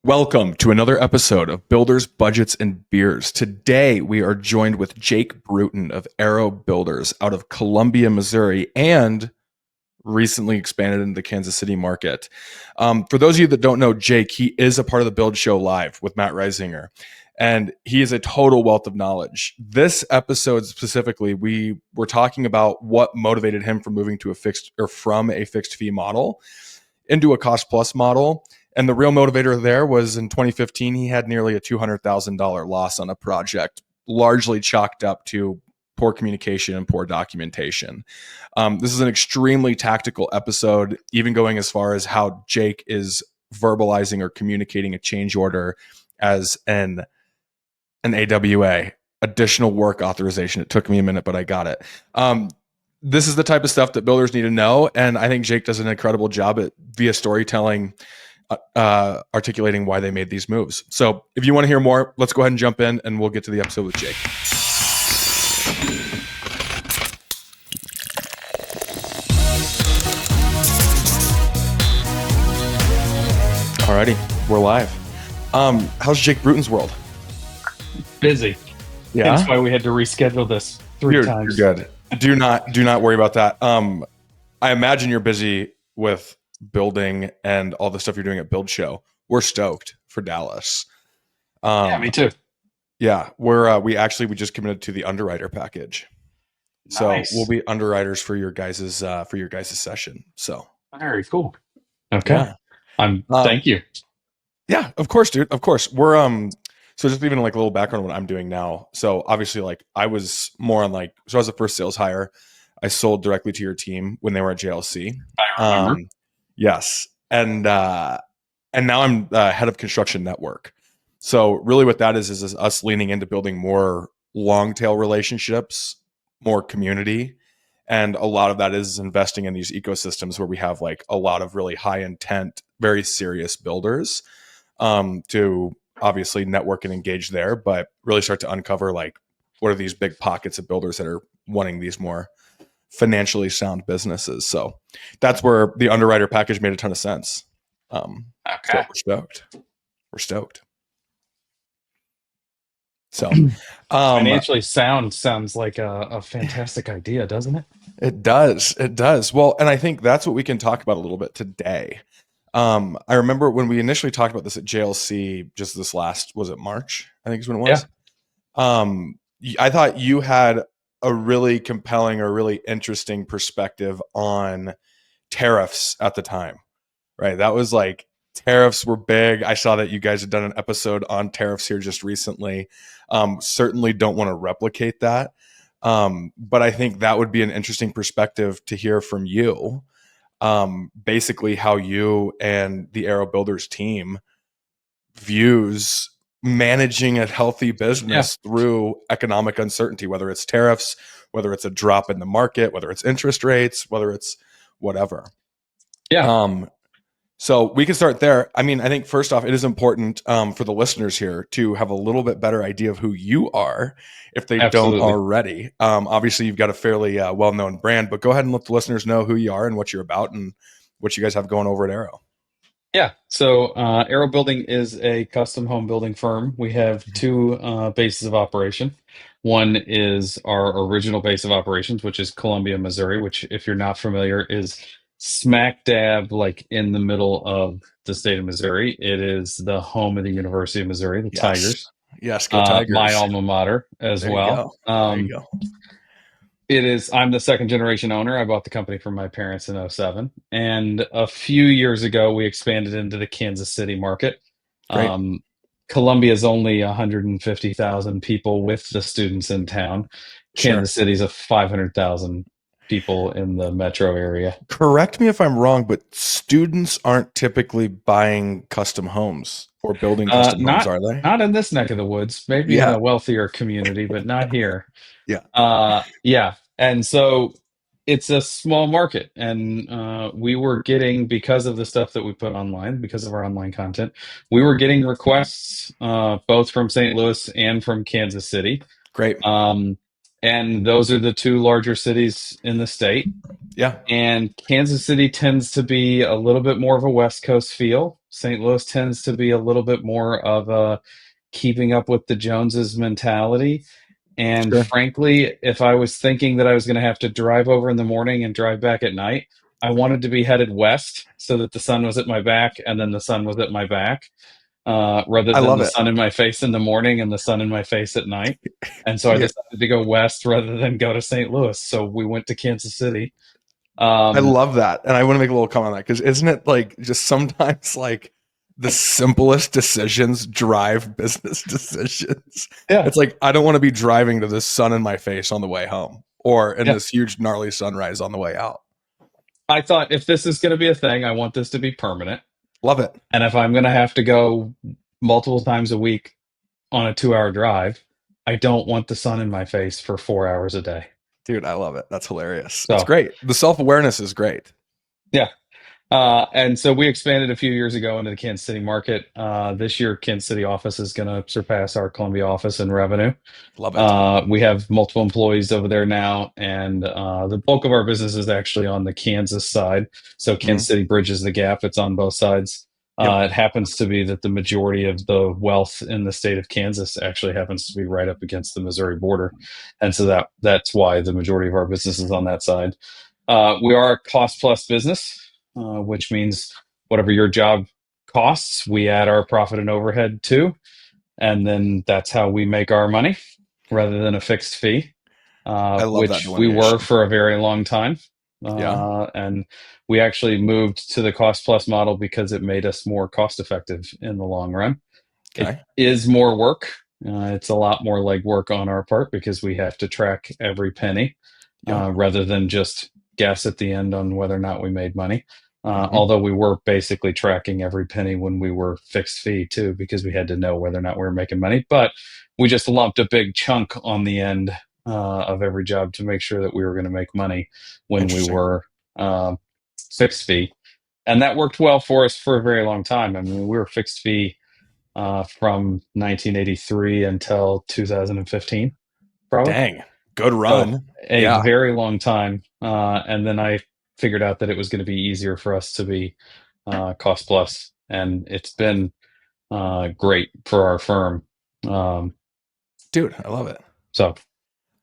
Welcome to another episode of Builders, Budgets, and Beers. Today, we are joined with Jake Bruton of Aarow Builders out of Columbia, Missouri, and recently expanded into the Kansas City market. For those of you that don't know Jake, he is a part of the Build Show Live with Matt Reisinger, and he is a total wealth of knowledge. This episode specifically, we were talking about what motivated him from moving to from a fixed fee model into a cost plus model. And the real motivator there was in 2015, he had nearly a $200,000 loss on a project, largely chalked up to poor communication and poor documentation. This is an extremely tactical episode, even going as far as how Jake is verbalizing or communicating a change order as an AWA, additional work authorization. It took me a minute, but I got it. This is the type of stuff that builders need to know. And I think Jake does an incredible job at via storytelling, articulating why they made these moves. So if you want to hear more, let's go ahead and jump in and we'll get to the episode with Jake. Alrighty, we're live. How's Jake Bruton's world? Busy. Yeah. That's why we had to reschedule this three times. You're good. Do not worry about that. I imagine you're busy with building and all the stuff you're doing at Build Show. We're stoked for Dallas. Yeah, me too. Yeah, we just committed to the underwriter package. Nice. So we'll be underwriters for your guys's session. So very cool. Okay. Yeah. Thank you. Yeah, of course, dude. Of course. We're so just even like a little background on what I'm doing now. So obviously like I was more on I was the first sales hire. I sold directly to your team when they were at JLC. I remember. Yes. And now I'm head of construction network. So really what that is us leaning into building more long tail relationships, more community. And a lot of that is investing in these ecosystems where we have like a lot of really high intent, very serious builders to obviously network and engage there, but really start to uncover like what are these big pockets of builders that are wanting these more financially sound businesses. So that's where the underwriter package made a ton of sense. Okay. So we're stoked. So financially sound sounds like a fantastic idea, doesn't it? It does. Well, and I think that's what we can talk about a little bit today. I remember when we initially talked about this at JLC, just this last, was it March? I think is when it was. Yeah. I thought you had a really compelling or really interesting perspective on tariffs at the time, right? That was like tariffs were big. I saw that you guys had done an episode on tariffs here just recently. Certainly don't want to replicate that. But I think that would be an interesting perspective to hear from you. Basically how you and the Aarow Builders team views managing a healthy business through economic uncertainty, whether it's tariffs, whether it's a drop in the market, whether it's interest rates, whether it's whatever. Yeah. So we can start there. I mean, I think first off, it is important for the listeners here to have a little bit better idea of who you are if they don't already. Obviously, you've got a fairly well-known brand, but go ahead and let the listeners know who you are and what you're about and what you guys have going over at Aarow. Yeah. So Aarow Building is a custom home building firm. We have two bases of operation. One is our original base of operations, which is Columbia, Missouri, which, if you're not familiar, is smack dab like in the middle of the state of Missouri. It is the home of the University of Missouri, the Tigers. Yes, go Tigers. My alma mater as well. There you go. I'm the second generation owner. I bought the company from my parents in 2007. And a few years ago, we expanded into the Kansas City market. Columbia is only 150,000 people with the students in town. Sure. Kansas City is 500,000 people in the metro area. Correct me if I'm wrong, but students aren't typically buying custom homes or building custom homes, are they? Not in this neck of the woods. Maybe in a wealthier community, but not here. Yeah. And so it's a small market. And we were getting, because of the stuff that we put online, because of our online content, we were getting requests both from St. Louis and from Kansas City. Great. And those are the two larger cities in the state. Yeah. And Kansas City tends to be a little bit more of a West Coast feel. St. Louis tends to be a little bit more of a keeping up with the Joneses mentality. And Sure. frankly, if I was thinking that I was going to have to drive over in the morning and drive back at night, I wanted to be headed west so that the sun was at my back and then the sun was at my back, rather I than love the it. sun in my face in the morning and the sun in my face at night. And so I Yeah. decided to go west rather than go to St. Louis. So we went to Kansas City. I Um, love that. And I want to make a little comment on that because isn't it like just sometimes like the simplest decisions drive business decisions? yeah, It's like, I don't want to be driving to the sun in my face on the way home or in yeah. this huge gnarly sunrise on the way out. I thought if this is going to be a thing, I want this to be permanent. Love it. And if I'm going to have to go multiple times a week on a 2 hour drive, I don't want the sun in my face for 4 hours a day. Dude, I love it. That's hilarious. It's So, great. The self awareness is great. yeah. And so we expanded a few years ago into the Kansas City market. This year, Kansas City office is going to surpass our Columbia office in revenue. Love it. We have multiple employees over there now, and the bulk of our business is actually on the Kansas side. So Mhm. Kansas City bridges the gap. It's on both sides. Yep. It happens to be that the majority of the wealth in the state of Kansas actually happens to be right up against the Missouri border, and so that's why the majority of our business is on that side. We are a cost plus business, which means whatever your job costs, we add our profit and overhead to, and then that's how we make our money rather than a fixed fee, I love that which we were delineation. for a very long time. Yeah. And we actually moved to the cost plus model because it made us more cost effective in the long run. It Okay. is more work. It's a lot more legwork on our part because we have to track every penny Yep. rather than just guess at the end on whether or not we made money. Mhm. Although we were basically tracking every penny when we were fixed fee too, because we had to know whether or not we were making money. But we just lumped a big chunk on the end of every job to make sure that we were going to make money when we Interesting. were uh, fixed fee. And that worked well for us for a very long time. I mean, we were fixed fee from 1983 until 2015, probably. Dang. Good So run. a Yeah. very long time. And then I figured out that it was going to be easier for us to be cost plus, and it's been great for our firm. Um, Dude, I love it. so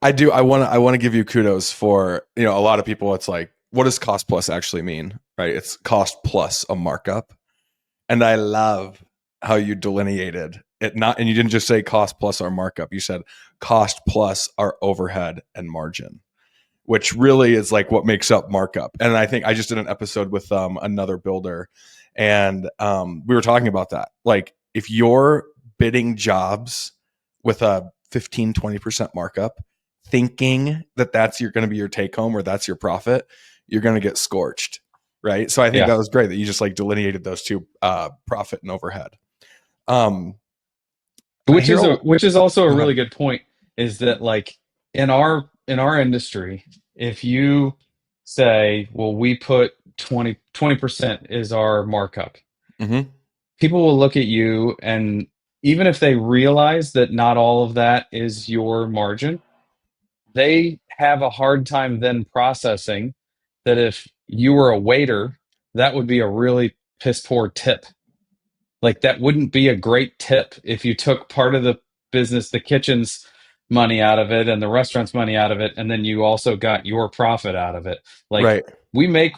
I do. I want to give you kudos for, a lot of people it's like, what does cost plus actually mean? Right? It's cost plus a markup. And I love how you delineated it, not, and you didn't just say cost plus our markup. You said cost plus our overhead and margin, which really is like what makes up markup. And I think I just did an episode with another builder, and we were talking about that. Like, if you're bidding jobs with a 15-20% markup, thinking that that's going to be your take home or that's your profit, you're going to get scorched. Right. So I think yeah, that was great that you just like delineated those two, profit and overhead. Um, I which hear is a, which is also a go really ahead. good point. Is that like in our industry, if you say, well, we put 20% is our markup, Mm-hmm. people will look at you, and even if they realize that not all of that is your margin, they have a hard time then processing that if you were a waiter, that would be a really piss poor tip. Like that wouldn't be a great tip if you took part of the business, the kitchen's money out of it and the restaurant's money out of it, and then you also got your profit out of it. Like Right. we make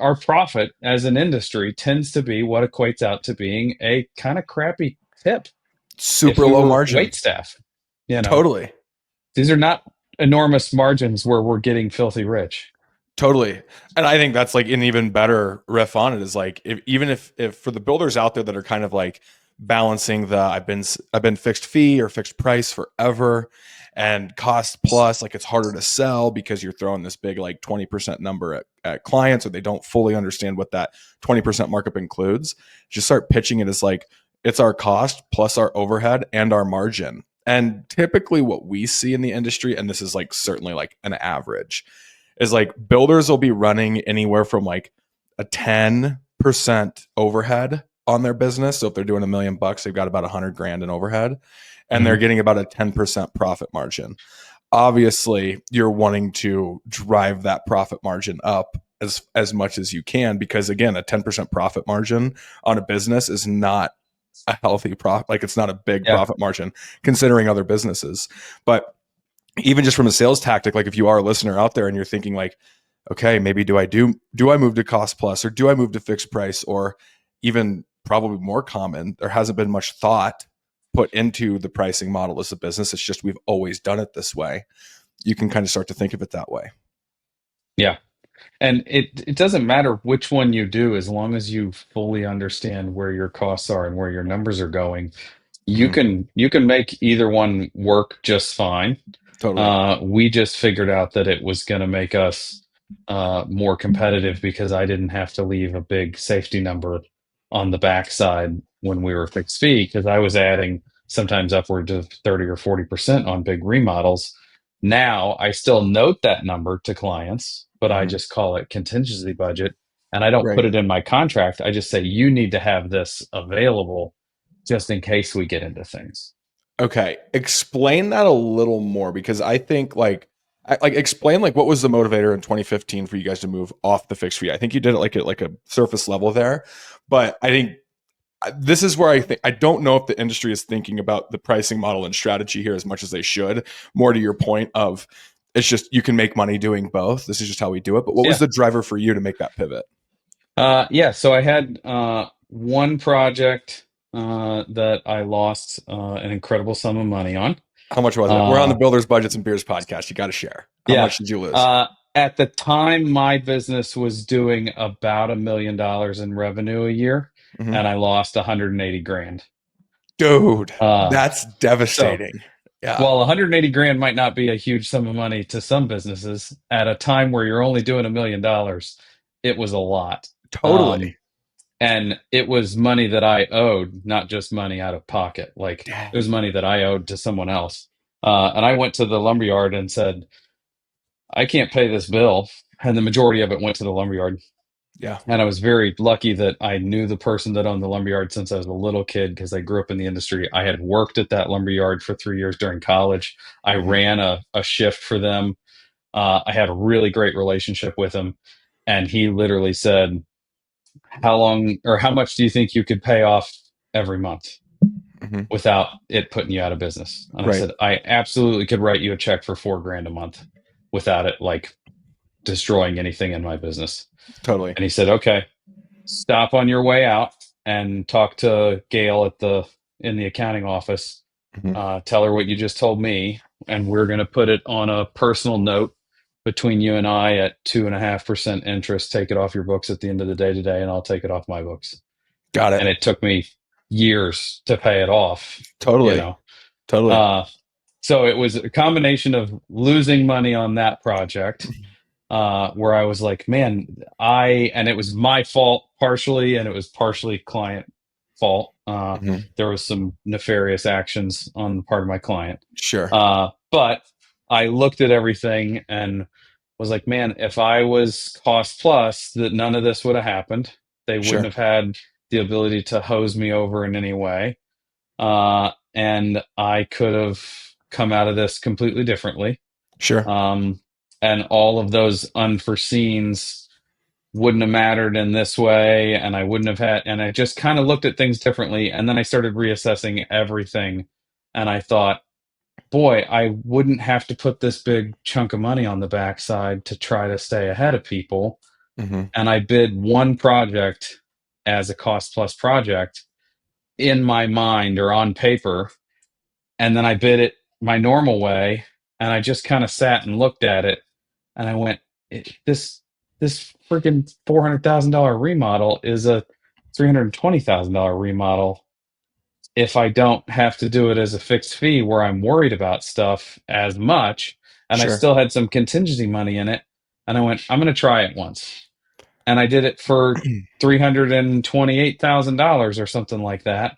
our profit as an industry tends to be what equates out to being a kind of crappy tip if Super we low were margin. wait staff. You know, Totally. these are not enormous margins where we're getting filthy rich. Totally. And I think that's like an even better riff on it is like, even if for the builders out there that are kind of like balancing the I've been fixed fee or fixed price forever and cost plus, like it's harder to sell because you're throwing this big like 20% number at clients, or they don't fully understand what that 20% markup includes. Just start pitching it as like it's our cost plus our overhead and our margin. And typically what we see in the industry, and this is like certainly like an average, is like builders will be running anywhere from like a 10% overhead on their business. So if they're doing $1 million, they've got about 100 grand in overhead, and they're Mhm. getting about a 10% profit margin. Obviously, you're wanting to drive that profit margin up as much as you can, because again, a 10% profit margin on a business is not a healthy profit. Like, it's not a big Yeah. profit margin considering other businesses. But even just from a sales tactic, like if you are a listener out there and you're thinking like, okay, maybe do I move to cost plus, or do I move to fixed price, or even probably more common, there hasn't been much thought put into the pricing model as a business. It's just we've always done it this way. You can kind of start to think of it that way. Yeah. And it doesn't matter which one you do, as long as you fully understand where your costs are and where your numbers are going. Mhm. You can make either one work just fine. Totally. We just figured out that it was going to make us more competitive because I didn't have to leave a big safety number on the backside when we were fixed fee, because I was adding sometimes upwards of 30 or 40% on big remodels. Now I still note that number to clients, but I Mhm. just call it contingency budget, and I don't Right. put it in my contract. I just say you need to have this available just in case we get into things. Okay. Explain that a little more, because I think like explain like what was the motivator in 2015 for you guys to move off the fixed fee. I think you did it like at like a surface level there, but I think this is where I think I don't know if the industry is thinking about the pricing model and strategy here as much as they should. More to your point of, it's just you can make money doing both. This is just how we do it. But what was Yeah. the driver for you to make that pivot? Yeah, so I had one project that I lost an incredible sum of money on. How much was it? We're on the Uh, Builders Budgets and Beers podcast. You got to share. How yeah. much did you lose? Uh, at the time, my business was doing about $1 million in revenue a year, Mhm. and I lost 180 grand. Dude, Uh, that's so devastating. Yeah, while 180 grand might not be a huge sum of money to some businesses, at a time where you're only doing $1 million, it was a lot. totally. Um, and it was money that I owed, not just money out of pocket. Like, it was Dang. money that I owed to someone else. And I went to the lumberyard and said, I can't pay this bill. And the majority of it went to the lumberyard. Yeah. And I was very lucky that I knew the person that owned the lumberyard since I was a little kid, because I grew up in the industry. I had worked at that lumberyard for 3 years during college. I Mhm. ran a shift for them. I had a really great relationship with him. And he literally said, how long or how much do you think you could pay off every month Mhm. without it putting you out of business? And I Right. said, I absolutely could write you a check for 4 grand a month without it like destroying anything in my business. Totally. And he said, okay, stop on your way out and talk to Gail in the accounting office. Mhm. Tell her what you just told me, and we're going to put it on a personal note between you and I at 2.5% interest. Take it off your books at the end of the day today, and I'll take it off my books. Got it. And it took me years to pay it off, you Totally. know. Totally. Uh, so it was a combination of losing money on that project, where I was like, man, and it was my fault partially, and it was partially client fault. Mhm. There was some nefarious actions on the part of my client. Sure. But I looked at everything and was like, man, if I was cost plus, that none of this would have happened. They wouldn't Sure. have had the ability to hose me over in any way. And I could have come out of this completely differently. Sure. Um, and all of those unforeseens wouldn't have mattered in this way. And I wouldn't have and I just kind of looked at things differently. And then I started reassessing everything. And I thought, boy, I wouldn't have to put this big chunk of money on the backside to try to stay ahead of people. Mhm. And I bid one project as a cost plus project in my mind or on paper. And then I bid it my normal way. And I just kind of sat and looked at it. And I went, this freaking $400,000 remodel is a $320,000 remodel if I don't have to do it as a fixed fee where I'm worried about stuff as much. And I Sure. still had some contingency money in it. And I went, I'm going to try it once. And I did it for $328,000 or something like that.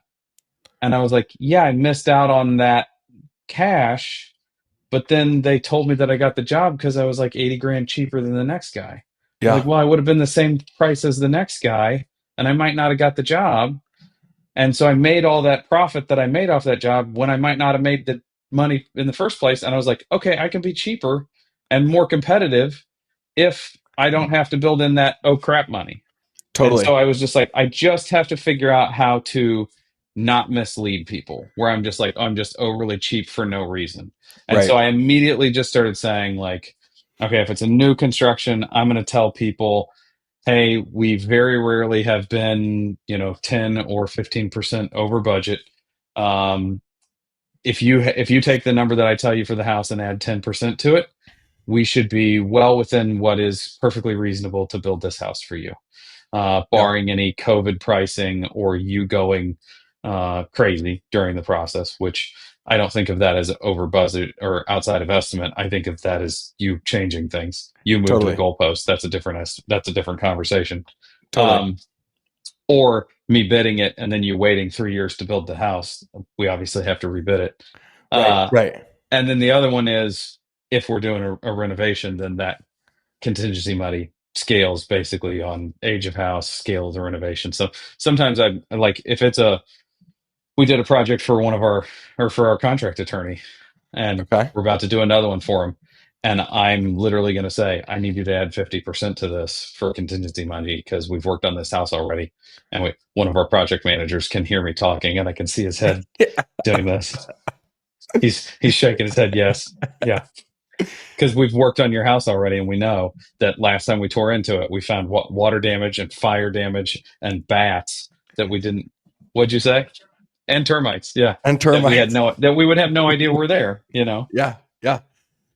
And I was like, yeah, I missed out on that cash. But then they told me that I got the job because I was like 80 grand cheaper than the next guy. I'm like, Yeah. well, I would have been the same price as the next guy, and I might not have got the job. And so I made all that profit that I made off that job when I might not have made the money in the first place. And I was like, okay, I can be cheaper and more competitive if I don't have to build in that oh crap money. And Totally. so I was just like, I just have to figure out how to not mislead people where I'm just like, oh, I'm just overly cheap for no reason. And so Right. I immediately just started saying, like, okay, if it's a new construction, I'm going to tell people, hey, we very rarely have been, 10 or 15% over budget. Um, if you take the number that I tell you for the house and add 10% to it, we should be well within what is perfectly reasonable to build this house for you, Yeah. barring any COVID pricing or you going crazy during the process, which I don't think of that as over budget or outside of estimate. I think of that as you changing things. You moved the Totally. goalpost. That's a different conversation. Totally. Um, or me bidding it and then you waiting 3 years to build the house. We obviously have to rebid it. Right. Uh, Right. and then the other one is if we're doing a renovation, then that contingency money scales basically on age of house, scale of the renovation. So sometimes I like if it's a we did a project for one of our or for our contract attorney, and Okay. we're about to do another one for him. And I'm literally going to say, I need you to add 50% to this for contingency money because we've worked on this house already. And one of our project managers can hear me talking, and I can see his head Yeah. doing this. He's shaking his head. Yes, yeah, because we've worked on your house already, and we know that last time we tore into it, we found water damage and fire damage and bats that we didn't. What'd you say? And termites, yeah, And that termites. we would have no idea were there. Yeah. Yeah.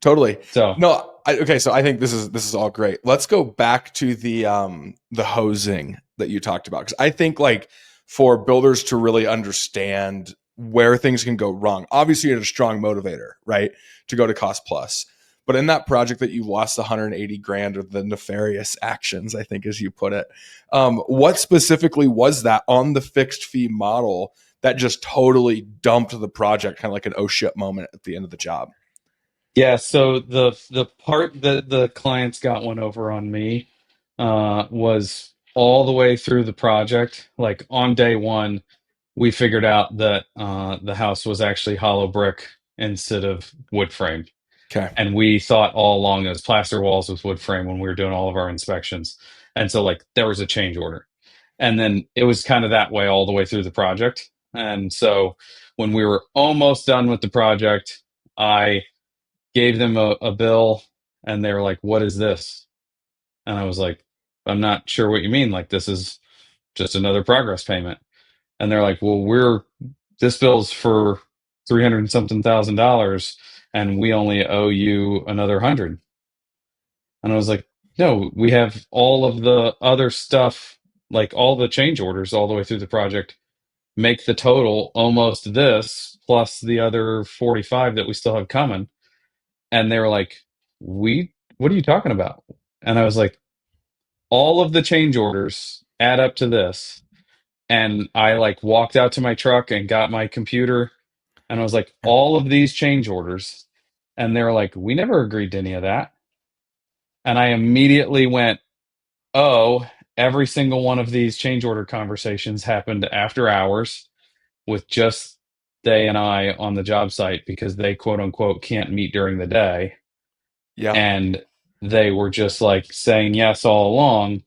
Totally. So No, okay, so I think this is all great. Let's go back to the hosing that you talked about, cuz I think like for builders to really understand where things can go wrong. Obviously, you had a strong motivator, right? To go to cost plus. But in that project that you lost 180 grand or the nefarious actions, I think as you put it, what specifically was that on the fixed fee model that just totally dumped the project, kind of like an oh shit moment at the end of the job? yeah, so the part that the clients got one over on me was all the way through the project. Like on day one, we figured out that the house was actually hollow brick instead of wood frame. Okay. And we thought all along it was plaster walls with wood frame when we were doing all of our inspections. And so like there was a change order. And then it was kind of that way all the way through the project. And so when we were almost done with the project, I gave them a bill and they were like, "What is this?" And I was like, "I'm not sure what you mean. Like this is just another progress payment." And they're like, "Well, this bill's for 300 and something thousand dollars and we only owe you another 100." And I was like, "No, we have all of the other stuff, like all the change orders all the way through the project make the total almost this plus the other 45 that we still have coming." And they were like, what are you talking about?" And I was like, all of the change orders add up to this. And I like walked out to my truck and got my computer and I was like, all of these change orders. And they were like, we never agreed to any of that. And I immediately went, oh, every single one of these change order conversations happened after hours with just they and I on the job site because they quote unquote can't meet during the day. Yeah. And they were just like saying yes all along.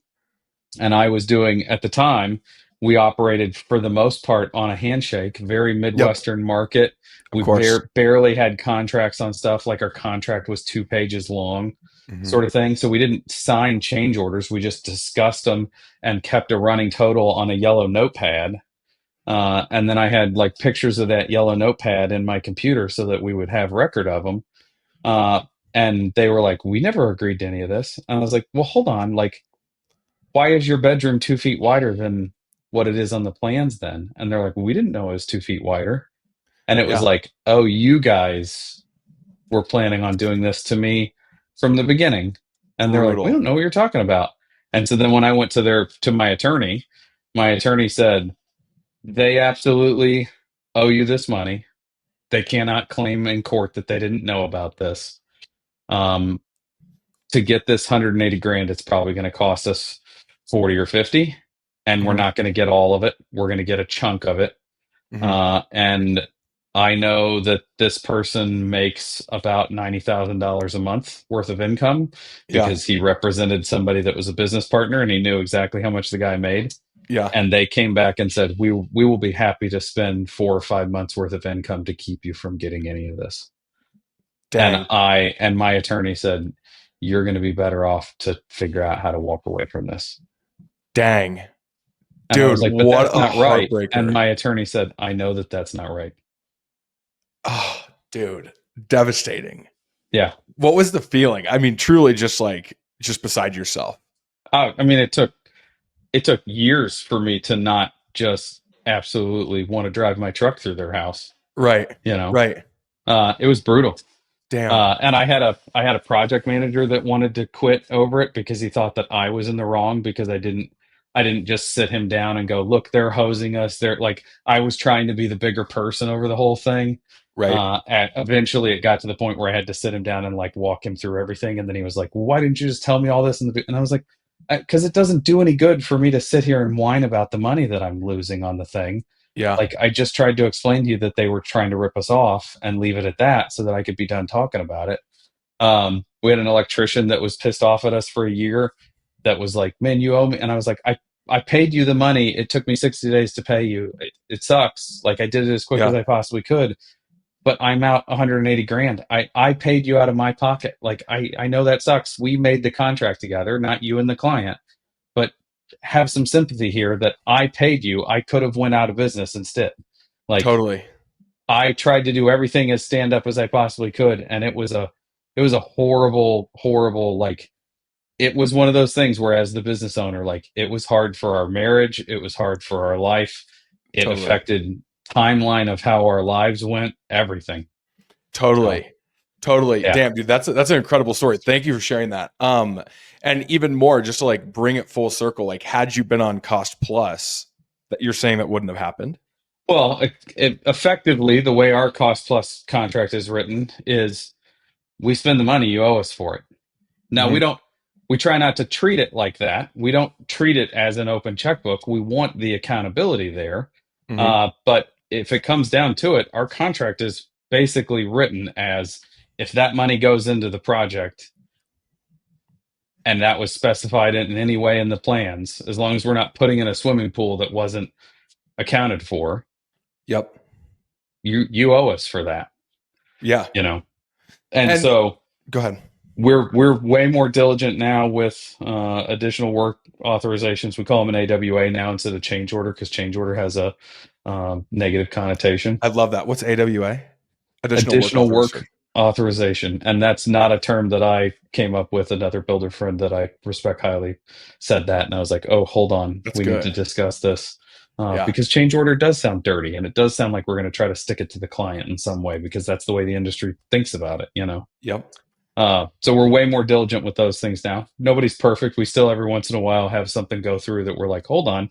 And I was doing at the time, we operated for the most part on a handshake, very Yep. Midwestern market. Of We course. barely had contracts on stuff, like our contract was 2 pages long, Hmm. sort of thing. So we didn't sign change orders, we just discussed them and kept a running total on a yellow notepad. And then I had like pictures of that yellow notepad in my computer so that we would have record of them. Uh, and they were like, we never agreed to any of this. And I was like, well, hold on. Like, why is your bedroom 2 feet wider than what it is on the plans then? And they're like, well, we didn't know it was 2 feet wider. And it was Yeah. like, oh, you guys were planning on doing this to me from the beginning. And they're like, we Brutal. don't know what you're talking about. And so then when I went to my attorney said, they absolutely owe you this money. They cannot claim in court that they didn't know about this. Um, to get this 180 grand, it's probably going to cost us 40 or 50, and we're Hmm. not going to get all of it. We're going to get a chunk of it. Hmm. And I know that this person makes about $90,000 a month worth of income Yeah. because he represented somebody that was a business partner and he knew exactly how much the guy made. Yeah. And they came back and said, we will be happy to spend 4 or 5 months worth of income to keep you from getting any of this. And Dang. my attorney said, you're going to be better off to figure out how to walk away from this. Dang. And I Dude, was like, but what that's a not right. And heartbreaker. my attorney said, I know that that's not right. Oh, dude. Devastating. Yeah. What was the feeling? I mean, truly just beside yourself. I mean, it took years for me to not just absolutely want to drive my truck through their house. Right. You know, Right. it was brutal. Damn. And I had a project manager that wanted to quit over it because he thought that I was in the wrong because I didn't just sit him down and go, look, they're hosing us. They're like, I was trying to be the bigger person over the whole thing. Right. And eventually it got to the point where I had to sit him down and like walk him through everything. And then he was like, well, why didn't you just tell me all this? And I was like, because it doesn't do any good for me to sit here and whine about the money that I'm losing on the thing. Yeah. Like, I just tried to explain to you that they were trying to rip us off and leave it at that so that I could be done talking about it. We had an electrician that was pissed off at us for a year that was like, man, you owe me. And I was like, I paid you the money. It took me 60 days to pay you. It sucks. Like, I did it as quick as Yeah. I possibly could, but I'm out 180 grand. I paid you out of my pocket. Like, I know that sucks. We made the contract together, not you and the client, but have some sympathy here that I paid you. I could have went out of business instead. Like, Totally. I tried to do everything as stand up as I possibly could, and it was a horrible, horrible, like, it was one of those things where as the business owner, like, it was hard for our marriage, it was hard for our life, it Totally. affected timeline of how our lives went, everything. So Totally. Totally. yeah. Damn, dude, that's an incredible story. Thank you for sharing that. And even more, just to like bring it full circle, like had you been on cost plus, that you're saying that wouldn't have happened. Well, effectively, the way our cost plus contract is written is we spend the money, you owe us for it. Now, Hmm. we try not to treat it like that. We don't treat it as an open checkbook. We want the accountability there. Hmm. But if it comes down to it, our contract is basically written as if that money goes into the project and that was specified in any way in the plans, as long as we're not putting in a swimming pool that wasn't accounted for, Yep. you owe us for that, Yeah. you know. And And so go ahead. we're way more diligent now with additional work authorizations. We call them an AWA now instead of change order because change order has a negative connotation. I love that. What's AWA? Additional work Additional work authorization. authorization, and that's not a term that I came up with. Another builder friend that I respect highly said that, and I was like, oh, hold on, That's we need to good. discuss this. Yeah. Because change order does sound dirty, and it does sound like we're going to try to stick it to the client in some way because that's the way the industry thinks about it, you know. Yep. So we're way more diligent with those things now. Nobody's perfect. We still every once in a while have something go through that we're like, hold on,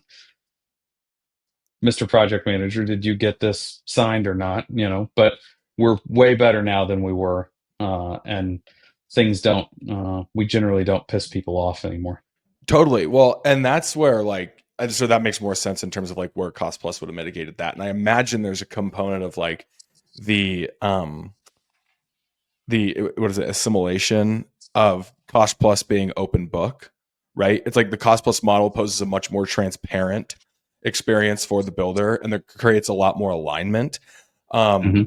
Mr. Project Manager, did you get this signed or not? You know, but we're way better now than we were. And things don't, we generally don't piss people off anymore. Totally. Well, and that's where like so that makes more sense in terms of like where cost plus would have mitigated that. And I imagine there's a component of like the what is it, assimilation of cost plus being open book, right? It's like the cost plus model poses a much more transparent experience for the builder and it creates a lot more alignment. Mm-hmm.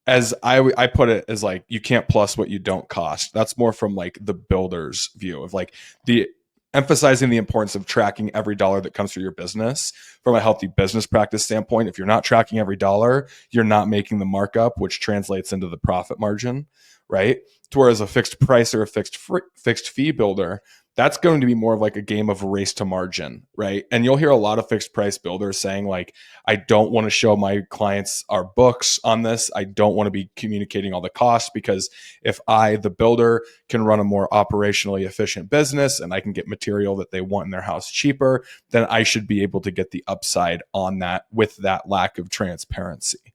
As I put it as like you can't plus what you don't cost. That's more from like the builder's view of like the emphasizing the importance of tracking every dollar that comes through your business from a healthy business practice standpoint. If you're not tracking every dollar, you're not making the markup, which translates into the profit margin, right? To whereas a fixed price or a fixed fee builder, that's going to be more of like a game of race to margin, right? And you'll hear a lot of fixed price builders saying like, I don't want to show my clients our books on this. I don't want to be communicating all the costs because if I, the builder, can run a more operationally efficient business and I can get material that they want in their house cheaper, then I should be able to get the upside on that with that lack of transparency.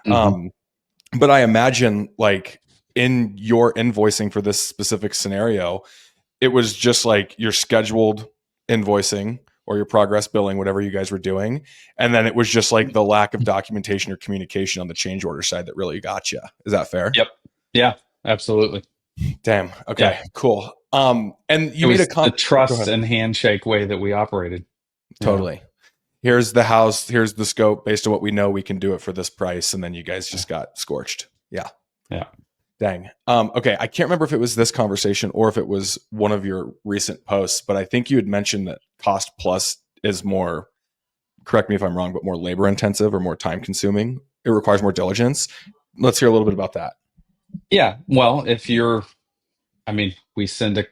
Mm-hmm. But I imagine like in your invoicing for this specific scenario, it was just like your scheduled invoicing or your progress billing, whatever you guys were doing. And then it was just like the lack of documentation or communication on the change order side that really got you. Is that fair? Yep. Yeah, absolutely. Damn. Yeah. Okay, cool. And It you made a was the comment. Go trust ahead. and handshake way that we operated. Totally. Here's the house. Here's the scope. Based on what we know, we can do it for this price. And then you guys just got scorched. Yeah. Yeah. Dang. Okay. I can't remember if it was this conversation or if it was one of your recent posts, but I think you had mentioned that cost plus is more, correct me if I'm wrong, but more labor intensive or more time consuming. It requires more diligence. Let's hear a little bit about that. Yeah. Well, if you're, I mean, we send an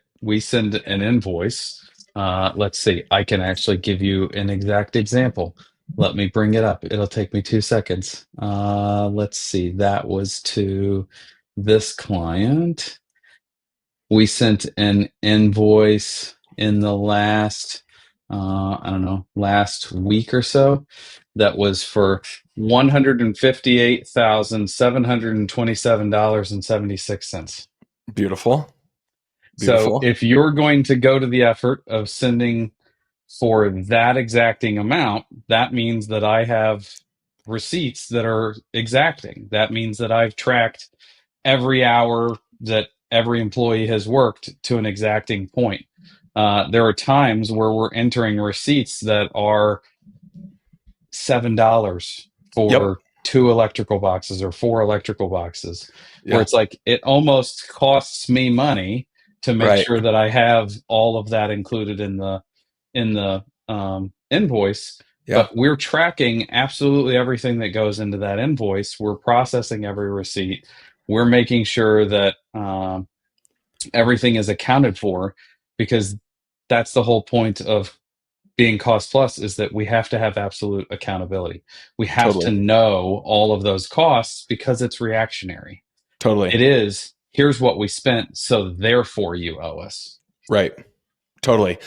invoice. Let's see. I can actually give you an exact example. Let me bring it up. It'll take me 2 seconds. Let's see. That was to this client. We sent an invoice in the last, I don't know, last week or so. That was for $158,727.76. Beautiful. So Beautiful. if you're going to go to the effort of sending for that exacting amount, that means that I have receipts that are exacting. That means that I've tracked every hour that every employee has worked to an exacting point. There are times where we're entering receipts that are $7 Yep. for 2 electrical boxes or 4 electrical boxes, where Yeah. it's like it almost costs me money to make Right. sure that I have all of that included in the invoice. Yeah. But we're tracking absolutely everything that goes into that invoice. We're processing every receipt. We're making sure that everything is accounted for, because that's the whole point of being cost plus, is that we have to have absolute accountability. We have to Totally. know all of those costs, because it's reactionary. Totally. It is, here's what we spent, so therefore you owe us. Right. Totally.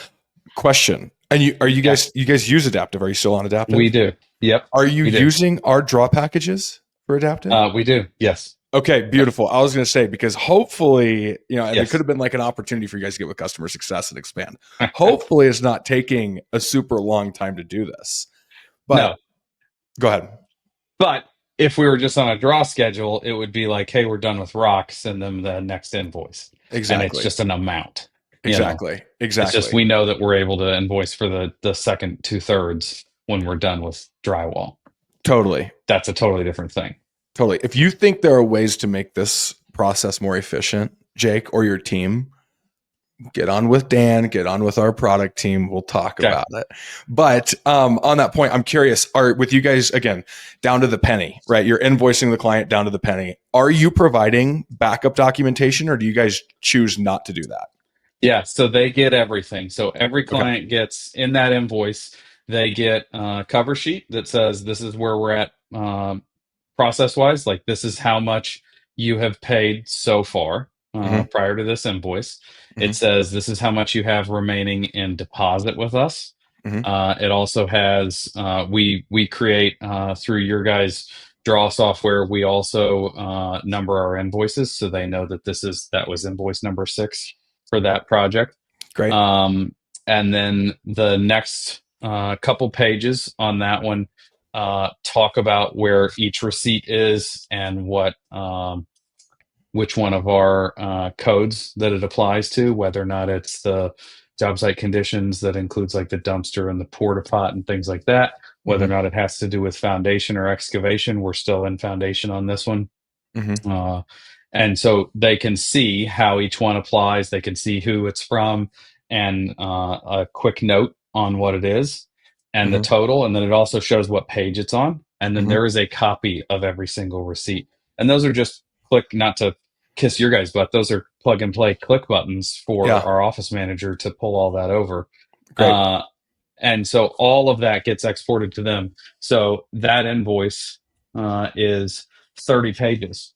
Question. And Yeah, you guys use Adaptive? Are you still on we Adaptive? do. Yep, Are you we do. using our draw packages for Adaptive? We do. Yes. Okay, Yep. beautiful. I was going to say, because hopefully, there could Yes. have been like an opportunity for you guys to get with customer success and expand. Hopefully, it's not taking a super long time to do this. But No, go ahead. but if we were just on a draw schedule, it would be like, hey, we're done with rock, send them the next invoice. And it's Exactly. just an amount. Exactly. It's just, Exactly. we know that we're able to invoice for the second 2/3 when we're done with drywall. Totally. That's a totally different thing. Totally. If you think there are ways to make this process more efficient, Jake or your team, get on with Dan, get on with our product team. We'll talk Okay. about it. But on that point, I'm curious, are with you guys, again, down to the penny, right? You're invoicing the client down to the penny. Are you providing backup documentation, or do you guys choose not to do that? Yeah, so they get everything. So every Okay. client gets in that invoice, they get a cover sheet that says this is where we're at process wise. Like, this is how much you have paid so far Mm-hmm. prior to this invoice. Mm-hmm. It says this is how much you have remaining in deposit with us. Mm-hmm. It also has we create through your guys' draw software. We also number our invoices, so they know that that was invoice number 6 for that project. Great. And then the next couple pages on that one talk about where each receipt is and which one of our codes that it applies to, whether or not it's the job site conditions that includes like the dumpster and the porta pot and things like that, whether Mm-hmm. or not it has to do with foundation or excavation. We're still in foundation on this one. Mm-hmm. And so they can see how each one applies. They can see who it's from, and a quick note on what it is and the Mm-hmm. total. And then it also shows what page it's on. And then Mm-hmm. there is a copy of every single receipt. And those are just not to kiss your guys' butt. Those are plug and play click buttons for Yeah. our office manager to pull all that over. Great. And so all of that gets exported to them. So that invoice is 30 pages.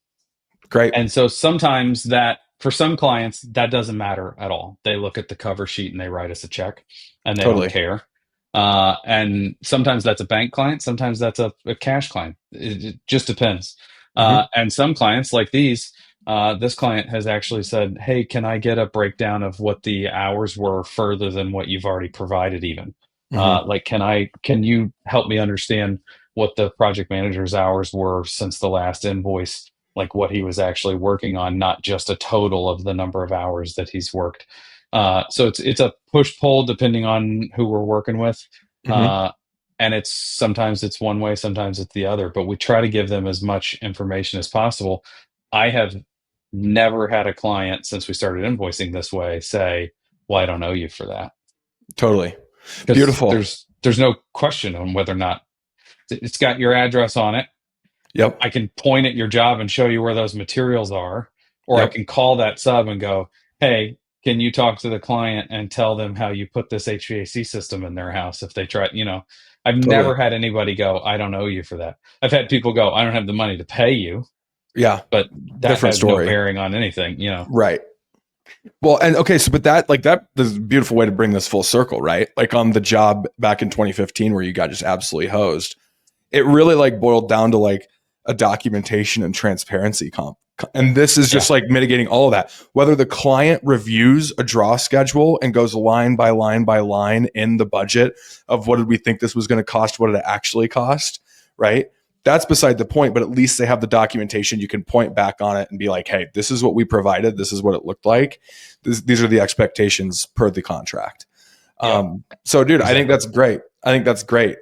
Great. And so sometimes that, for some clients, that doesn't matter at all. They look at the cover sheet and they write us a check, and they Totally. don't care. And sometimes that's a bank client. Sometimes that's a cash client. It just depends. Mm-hmm. And some clients like these, this client has actually said, hey, can I get a breakdown of what the hours were further than what you've already provided even? Hmm. Like, can you help me understand what the project manager's hours were since the last invoice, like what he was actually working on, not just a total of the number of hours that he's worked. So it's a push pull depending on who we're working with. Hmm. Uh, and it's sometimes it's one way, sometimes it's the other, but we try to give them as much information as possible. I have never had a client since we started invoicing this way say, well, I don't owe you for that, Totally. because Beautiful. there's no question on whether or not it's got your address on it. Yep. I can point at your job and show you where those materials are, or I Yep. can call that sub and go, hey, can you talk to the client and tell them how you put this HVAC system in their house if they try, I've Totally. never had anybody go, I don't owe you for that. I've had people go, I don't have the money to pay you, Yeah. but that Different has no story. bearing on anything. Right. Well, and okay, so but that is a beautiful way to bring this full circle, right? Like on the job back in 2015 where you got just absolutely hosed. It really like boiled down to like a documentation and transparency comp. And this is Yeah. just like mitigating all of that. Whether the client reviews a draw schedule and goes line by line by line in the budget of what did we think this was going to cost, what did it actually cost, right? That's beside the point, but at least they have the documentation. You can point back on it and be like, hey, this is what we provided. This is what it looked like. These are the expectations per the contract. Yep. So, dude, I think Exactly. that's great. I think that's great.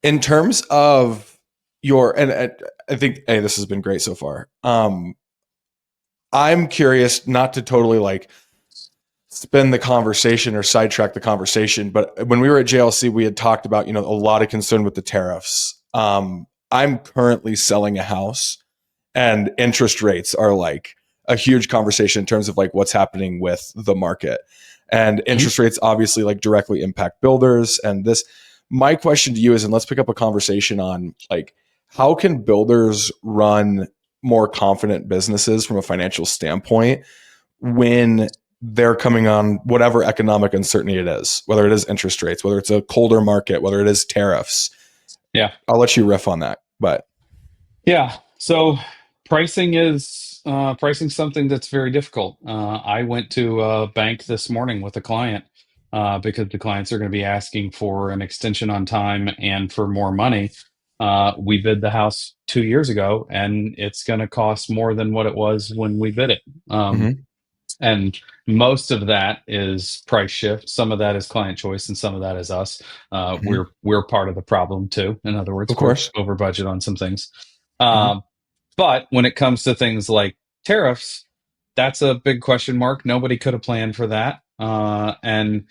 In terms of and I think, hey, this has been great so far. I'm curious, not to totally like spin the conversation or sidetrack the conversation, but when we were at JLC, we had talked about, a lot of concern with the tariffs. I'm currently selling a house and interest rates are like a huge conversation in terms of like what's happening with the market, and Mhm. interest rates obviously like directly impact builders. And this, my question to you is, and let's pick up a conversation on like, how can builders run more confident businesses from a financial standpoint when they're coming on whatever economic uncertainty it is, whether it is interest rates, whether it's a colder market, whether it is tariffs. Yeah. I'll let you riff on that, but Yeah. So pricing something that's very difficult. I went to a bank this morning with a client because the clients are going to be asking for an extension on time and for more money. We bid the house 2 years ago, and it's going to cost more than what it was when we bid it. mm-hmm, And most of that is price shift. Some of that is client choice, and some of that is us. mm-hmm, We're part of the problem too. In other words, of we're course. over budget on some things. Mm-hmm, Um, but when it comes to things like tariffs, that's a big question mark. Nobody could have planned for that, and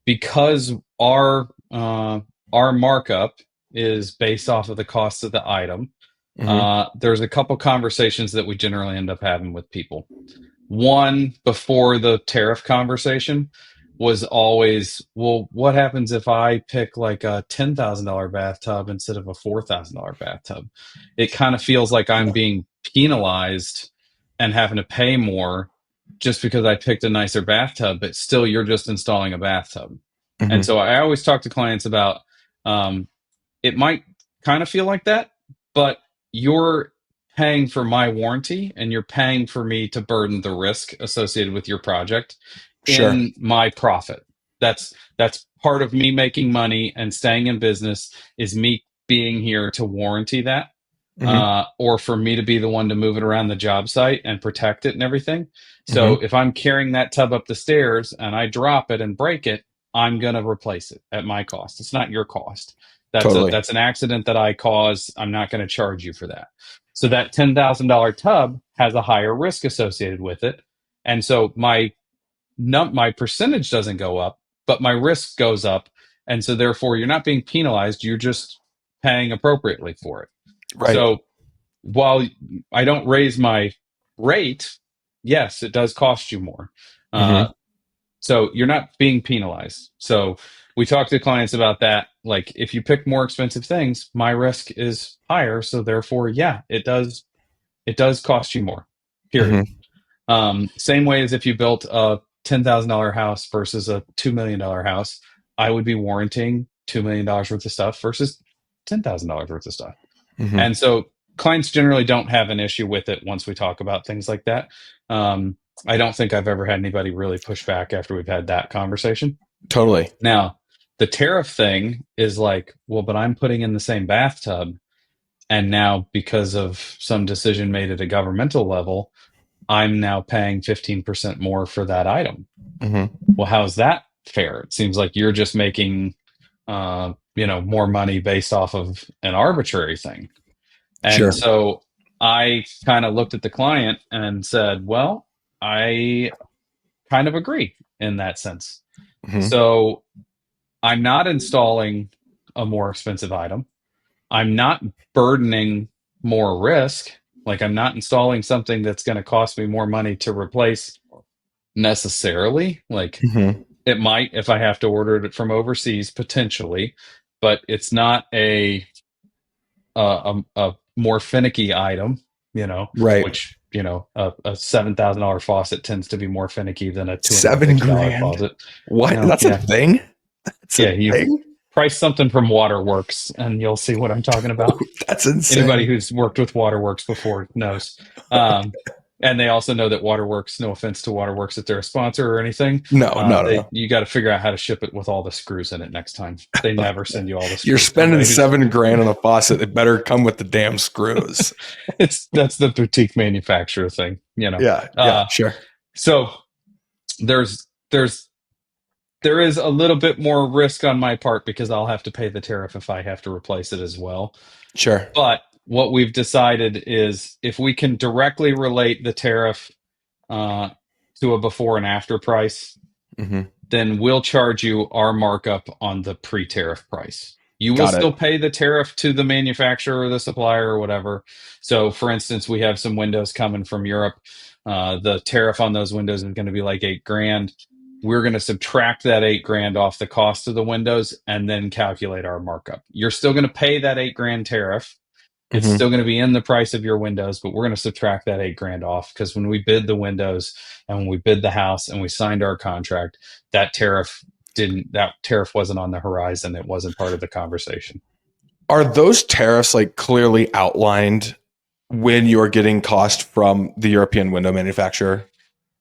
because our markup is based off of the cost of the item, mm-hmm, there's a couple conversations that we generally end up having with people. One before the tariff conversation was always, well, what happens if I pick like a $10,000 bathtub instead of a $4,000 bathtub? It kind of feels like I'm yeah, being penalized and having to pay more just because I picked a nicer bathtub, but still you're just installing a bathtub. And mm-hmm, so I always talk to clients about um, it might kind of feel like that, but you're paying for my warranty and you're paying for me to burden the risk associated with your project sure. in my profit. That's part of me making money and staying in business is me being here to warranty that. Mm-hmm, Or for me to be the one to move it around the job site and protect it and everything. So mm-hmm, if I'm carrying that tub up the stairs and I drop it and break it, I'm going to replace it at my cost. It's not your cost. totally. That's an accident that I caused. I'm not going to charge you for that. So that $10,000 tub has a higher risk associated with it, and so my percentage doesn't go up, but my risk goes up, and so therefore you're not being penalized. You're just paying appropriately for it. Right. So while I don't raise my rate, yes, it does cost you more. Uh, Mm-hmm, so you're not being penalized. So we talk to clients about that. Like if you pick more expensive things, my risk is higher. So therefore, yeah, it does cost you more. Period. mm-hmm, Same way as if you built a $10,000 house versus a $2 million house, I would be warranting $2 million worth of stuff versus $10,000 worth of stuff. mm-hmm. And so clients generally don't have an issue with it once we talk about things like that. Um, I don't think I've ever had anybody really push back after we've had that conversation. Totally. Now, The tariff thing is like, well, but I'm putting in the same bathtub. And now, because of some decision made at a governmental level, I'm now paying 15% more for that item. Hmm. Well, how's that fair? It seems like you're just making, more money based off of an arbitrary thing. And Sure. so I kind of looked at the client and said, well, I kind of agree in that sense. Hmm. So I'm not installing a more expensive item. I'm not burdening more risk. Like I'm not installing something that's going to cost me more money to replace necessarily. Like Hmm. it might if I have to order it from overseas potentially, but it's not a more finicky item, Right. which a $7,000 faucet tends to be more finicky than a Seven $250 grand. faucet. What? No, That's a yeah, thing? That's a yeah. You thing? price something from Waterworks, and you'll see what I'm talking about. That's Anybody insane. who's worked with Waterworks before knows. And they also know that Waterworks, no offense to Waterworks, if they're a sponsor or anything, No, no, no, they no. you got to figure out how to ship it with all the screws in it next time. They never send you all the You're screws. spending Anybody who's 7 grand on a faucet. It better come with the damn screws. that's the boutique manufacturer thing, Yeah, yeah, Uh, sure. so there's there's there is a little bit more risk on my part because I'll have to pay the tariff if I have to replace it as well. Sure. But what we've decided is if we can directly relate the tariff uh, to a before and after price, Hmm. then we'll charge you our markup on the pre-tariff price. You will Got it. still pay the tariff to the manufacturer or the supplier or whatever. So, for instance, we have some windows coming from Europe. The tariff on those windows is going to be like 8 grand. We're going to subtract that 8 grand off the cost of the windows and then calculate our markup. You're still going to pay that 8 grand tariff. It's Hmm. still going to be in the price of your windows, but we're going to subtract that 8 grand off because when we bid the windows and when we bid the house and we signed our contract, that tariff wasn't on the horizon. It wasn't part of the conversation. Are those tariffs like clearly outlined when you're getting cost from the European window manufacturer?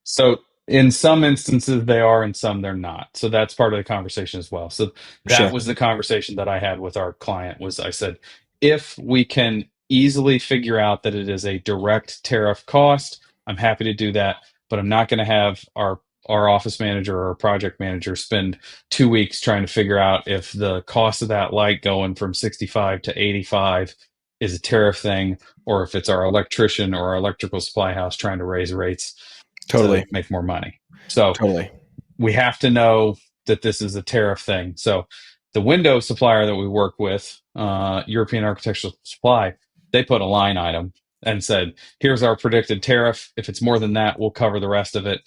So in some instances they are, in some they're not. So that's part of the conversation as well. So that Sure. was the conversation that I had with our client was I said, if we can easily figure out that it is a direct tariff cost, I'm happy to do that, but I'm not going to have our office manager or our project manager spend 2 weeks trying to figure out if the cost of that light going from 65 to 85 is a tariff thing or if it's our electrician or our electrical supply house trying to raise rates to Totally. make more money. So Totally. we have to know that this is a tariff thing. So the window supplier that we work with, European Architectural Supply, they put a line item and said, here's our predicted tariff. If it's more than that, we'll cover the rest of it.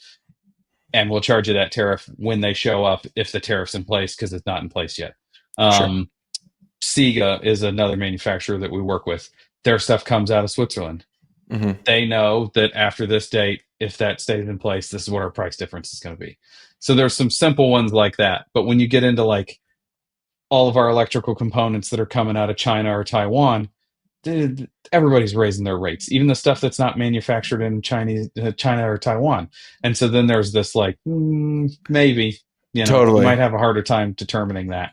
And we'll charge you that tariff when they show up if the tariff's in place because it's not in place yet. Sure. Siga is another manufacturer that we work with. Their stuff comes out of Switzerland. Hmm. They know that after this date, if that stays in place, this is what our price difference is going to be. So there's some simple ones like that. But when you get into like all of our electrical components that are coming out of China or Taiwan, everybody's raising their rates, even the stuff that's not manufactured in China or Taiwan. And so then there's this like, maybe, you Totally. might have a harder time determining that.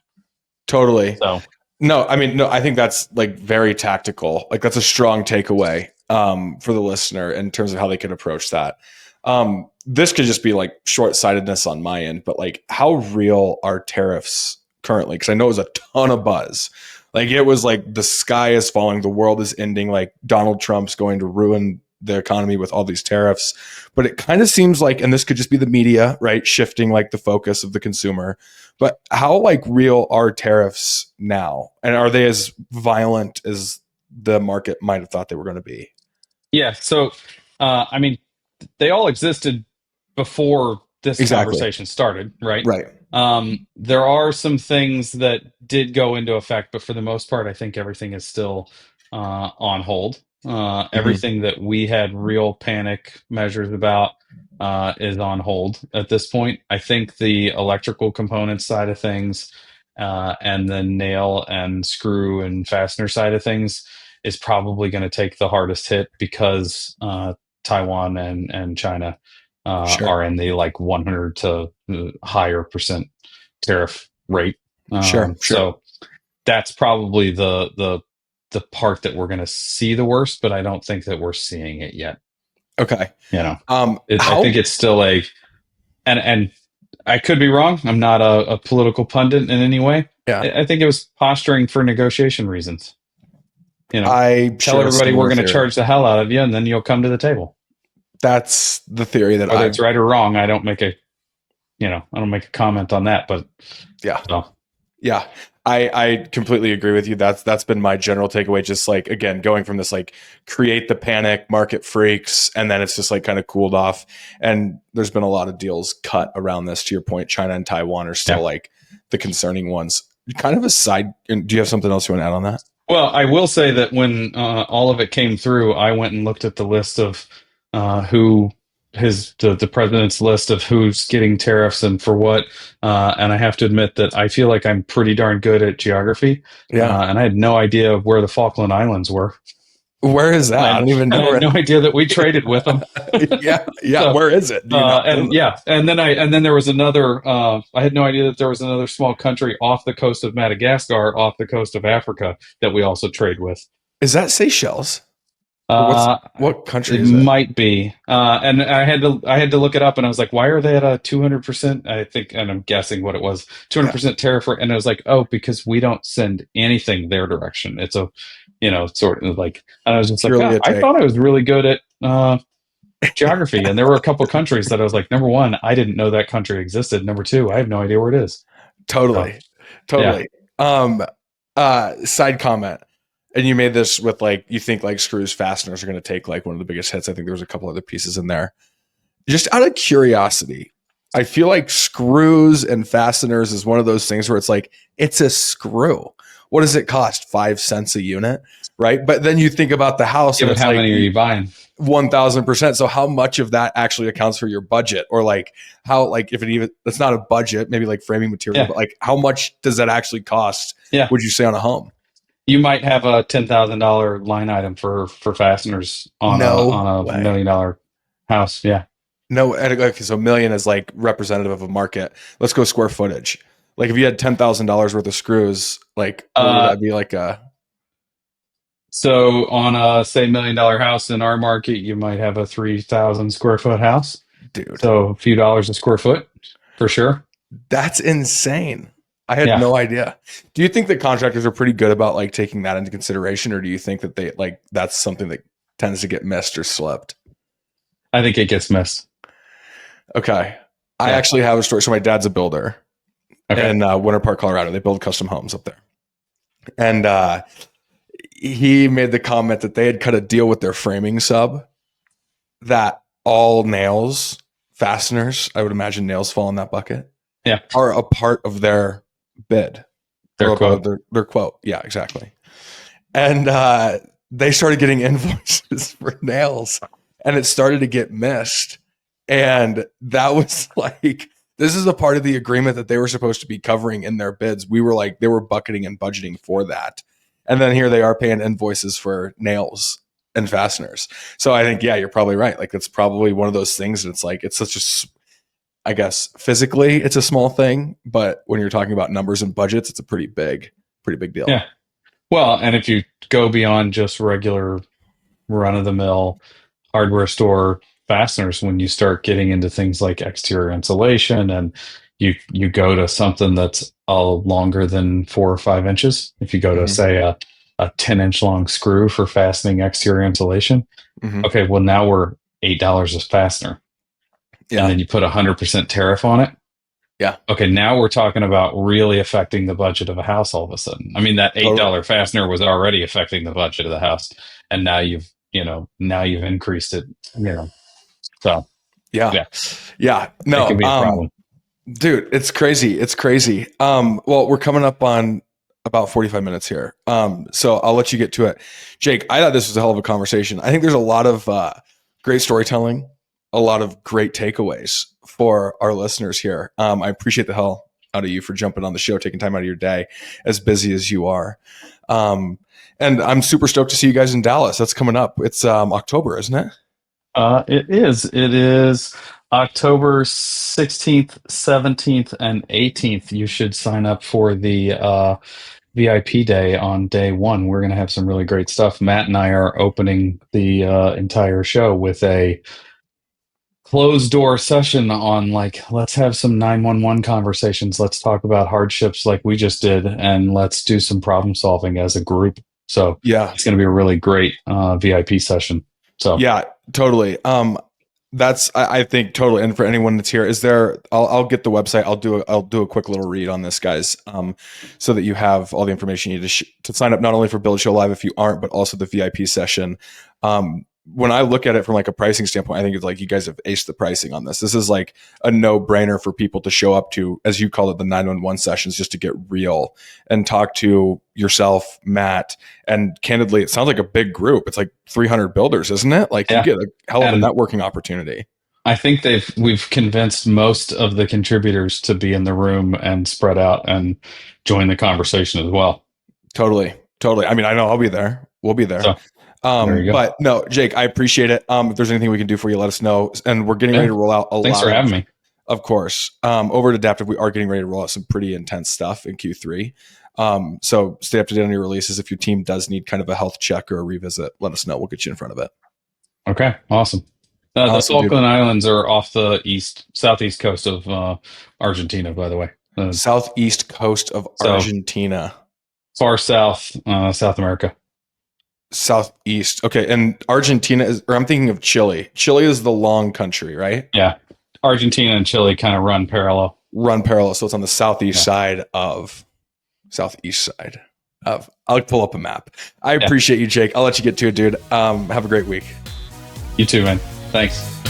Totally. So No, I mean, no, I think that's like very tactical. Like that's a strong takeaway for the listener in terms of how they can approach that. This could just be like short-sightedness on my end, but like how real are tariffs currently? Because I know it was a ton of buzz. Like it was like the sky is falling, the world is ending, like Donald Trump's going to ruin the economy with all these tariffs. But it kind of seems like, and this could just be the media, right? Shifting like the focus of the consumer. But how like real are tariffs now? And are they as violent as the market might have thought they were going to be? yeah, so I mean, they all existed before this Exactly. conversation started, right? Right. There are some things that did go into effect, but for the most part, I think everything is still on hold. Hmm. Everything that we had real panic measures about is on hold at this point. I think the electrical components side of things and the nail and screw and fastener side of things is probably going to take the hardest hit because Taiwan and China Sure. are in the like 100 to higher percent tariff rate. Sure. So that's probably the part that we're going to see the worst, but I don't think that we're seeing it yet. Okay. I think it's still and I could be wrong. I'm not a political pundit in any way. Yeah. I think it was posturing for negotiation reasons. I Tell everybody we're going to charge the hell out of you, and then you'll come to the table. That's the theory that whether it's right or wrong. I don't make a comment on that, but yeah. So. Yeah. I completely agree with you. That's been my general takeaway. Just like, again, going from this, like, create the panic, market freaks, and then it's just like kind of cooled off. And there's been a lot of deals cut around this. To your point, China and Taiwan are still like the concerning ones. Kind of a side. Do you have something else you want to add on that? Well, I will say that when all of it came through, I went and looked at the list of the president's list of who's getting tariffs and for what. And I have to admit that I feel like I'm pretty darn good at geography. Yeah. And I had no idea where the Falkland Islands were. Where is that? I don't even know. I had no idea that we traded with them. Yeah. So, where is it? And then there was another. I had no idea that there was another small country off the coast of Madagascar, off the coast of Africa, that we also trade with. Is that Seychelles? What country is it? It might be. And I had to look it up, and I was like, why are they at a 200%? I think, and I'm guessing what it was, 200% tariff. And I was like, oh, because we don't send anything their direction. It's a, sort of like, and I was just like, I thought I was really good at geography, and there were a couple countries that I was like, number one, I didn't know that country existed. Number two, I have no idea where it is. Totally. Side comment. And you made this with, like, you think like screws, fasteners are going to take like one of the biggest hits. I think there was a couple other pieces in there. Just out of curiosity, I feel like screws and fasteners is one of those things where it's like, it's a screw. What does it cost? 5 cents a unit, right? But then you think about the house. Yeah, and how many are you buying? 1,000%. So how much of that actually accounts for your budget? Or like how, like, if it even, that's not a budget, maybe like framing material, but like how much does that actually cost? Would you say on a home? You might have a $10,000 line item for fasteners on a $1 million house. Yeah. No. Okay, so $1 million is like representative of a market. Let's go square footage. Like if you had $10,000 worth of screws, like what would that be like So on a, say, $1 million house in our market, you might have a 3,000 square foot house. Dude. So a few dollars a square foot for sure. That's insane. I had no idea. Do you think that contractors are pretty good about like taking that into consideration, or do you think that they like that's something that tends to get missed or slept? I think it gets missed. Okay. I actually have a story. So my dad's a builder in Winter Park, Colorado. They build custom homes up there. And he made the comment that they had cut a deal with their framing sub that all nails, fasteners, I would imagine nails fall in that bucket, are a part of their bid. Their quote. Their quote. Yeah, exactly. And they started getting invoices for nails, and it started to get missed. And that was like, this is a part of the agreement that they were supposed to be covering in their bids. We were like, they were bucketing and budgeting for that. And then here they are paying invoices for nails and fasteners. So I think, you're probably right. Like, it's probably one of those things that it's like, it's such a, I guess physically it's a small thing, but when you're talking about numbers and budgets, it's a pretty big deal. Yeah. Well, and if you go beyond just regular run of the mill hardware store fasteners, when you start getting into things like exterior insulation and you go to something that's longer than 4 or 5 inches, if you go to say a 10-inch long screw for fastening exterior insulation, okay, well now we're $8 a fastener. And then you put 100% tariff on it. Yeah. Okay, now we're talking about really affecting the budget of a house all of a sudden. I mean, that $8 fastener was already affecting the budget of the house, and now you've increased it. So yeah. No, it could be a problem. Dude, it's crazy. Well, we're coming up on about 45 minutes here. So I'll let you get to it. Jake, I thought this was a hell of a conversation. I think there's a lot of great storytelling, a lot of great takeaways for our listeners here. I appreciate the hell out of you for jumping on the show, taking time out of your day, as busy as you are. And I'm super stoked to see you guys in Dallas. That's coming up. It's October, isn't it? It is. October 16th, 17th, and 18th, you should sign up for the VIP day on day one. We're going to have some really great stuff. Matt and I are opening the entire show with a closed door session on, like, let's have some 911 conversations. Let's talk about hardships like we just did, and let's do some problem solving as a group. So Yeah. it's going to be a really great VIP session. So Yeah, totally. I think totally. And for anyone that's here, is there? I'll get the website. I'll do a quick little read on this, guys, so that you have all the information you need to sign up not only for Build Show Live if you aren't, but also the VIP session. When I look at it from like a pricing standpoint, I think it's like you guys have aced the pricing on this. This is like a no brainer for people to show up to, as you call it, the 911 sessions, just to get real and talk to yourself, Matt. And candidly, it sounds like a big group. It's like 300 builders, isn't it? Like you get a hell of a networking opportunity. I think we've convinced most of the contributors to be in the room and spread out and join the conversation as well. Totally. I mean, I know I'll be there. We'll be there. So, there you go. But no, Jake, I appreciate it. If there's anything we can do for you, let us know. And we're getting ready to roll out a lot. Thanks for having me. Of course. Over at Adaptive, we are getting ready to roll out some pretty intense stuff in Q3. So stay up to date on your releases. If your team does need kind of a health check or a revisit, let us know. We'll get you in front of it. Okay. Awesome. The Falkland Islands are off the southeast coast of Argentina, by the way. Southeast coast of Argentina. Far south, South America. Southeast. Okay. And Argentina or I'm thinking of Chile. Chile is the long country, right? Yeah. Argentina and Chile kind of run parallel. So it's on the southeast side of. I'll pull up a map. I appreciate you, Jake. I'll let you get to it, dude. Have a great week. You too, man. Thanks.